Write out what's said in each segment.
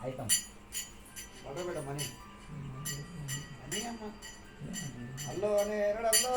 item పడబెడ money అని అమ్మ అల్లో నేరడల్లో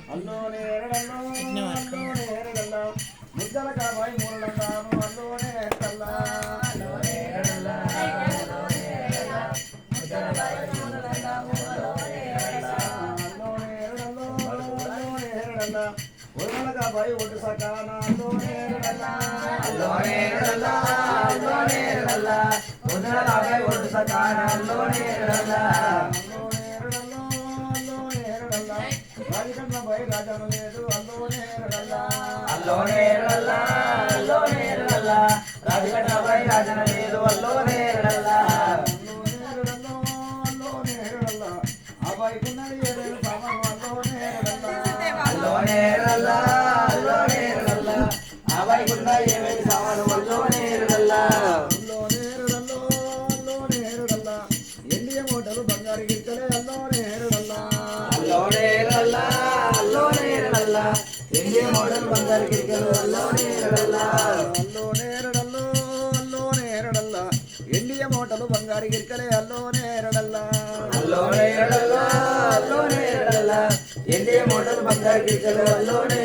అల్లోనే ముద్దల కాబాయి మూలన్నాను అల్లోనే ఉదల కాబాయి ఒడ్డు సకాన అల్లోనే ఉదల కాబాయి ఒడ్డు సకాన అల్లోనే రాజను లేదు అల్లోనే రాజకట్టపై రాజన లేదు అల్లోనే అబ్బాయికున్నది ఏడేడు పాపం అల్లోనే అబ్బాయికున్న ఏమేమి సామాను అల్లోనే ఎన్నియ మూటలు బంగారు గిరికలే అల్లోనే ఎన్ని మోడల్ బంగారు గిరికలు అల్లోనే ఎండియ మూటలు బంగారు గిరికలే అల్లోనే ఎండియ మూటలు బంగారు గిరికలు అల్లోనే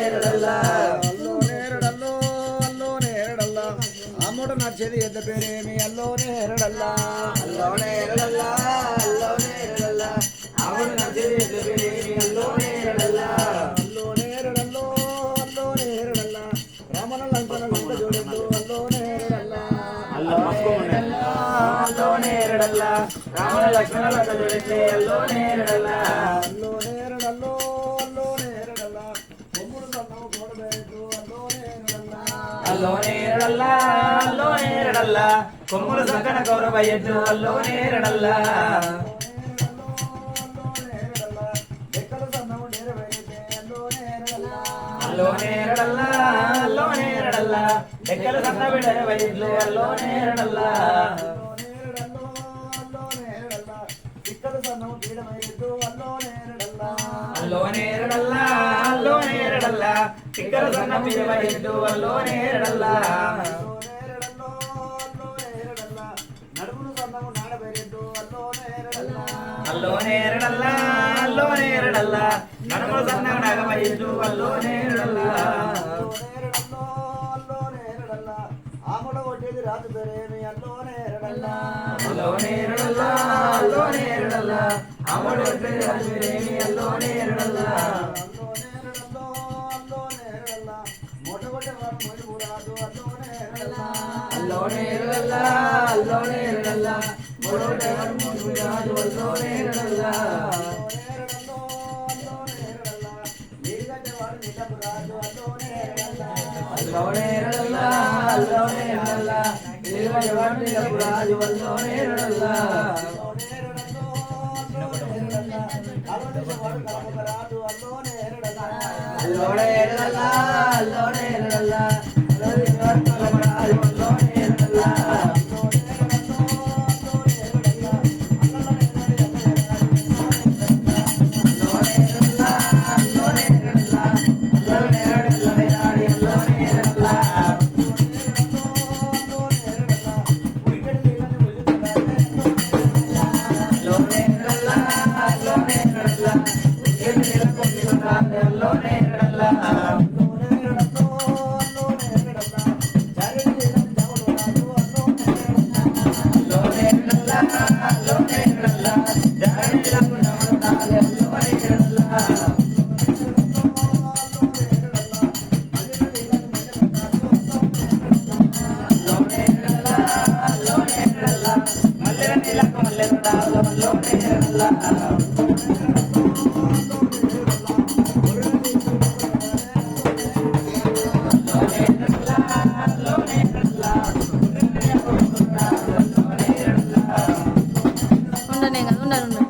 అమ్ముడు నచ్చేది ఎద్ద పేరేమి అల్లోనే అమ్ముడు నచ్చేది ఎద్ద పేరేమి అల్లోనే రామన లంకన లంక జోడెద్దు అల్లోనే రామన లక్ష్మణ లంక జోడెద్దు అల్లోనే కొమ్ముడు సన్నము కోడబెట్టు అల్లోనే కొమ్ముడు సక్కన కౌరవయ్యద్దు అల్లోనే ఎక్కల సన్న బిడ్డ వైద్యులు అల్లోనే ఇక్కడ సన్నం పీడమైద్దు అల్లోనే ఇక్కడ సన్న పీడమైద్దు అల్లోనే నడుమును సన్నము నాడబెరిద్దు అల్లోనే నడుమును సన్నము నాగమైద్దు అల్లోనే ఆముడ కొట్టేది రాజు పేరేమి అల్లోనే ఆముడ కొట్టేది రాజు పేరేమి అల్లోనే మూట కొట్టేవాడు మొలుగు రాజు అల్లోనే మూట కొట్టేవాడు మొలుగు రాజు అల్లోనే నీరు కట్టేవాడు నిజపు రాజు అల్లోనే ఉండనే కదా ఉండను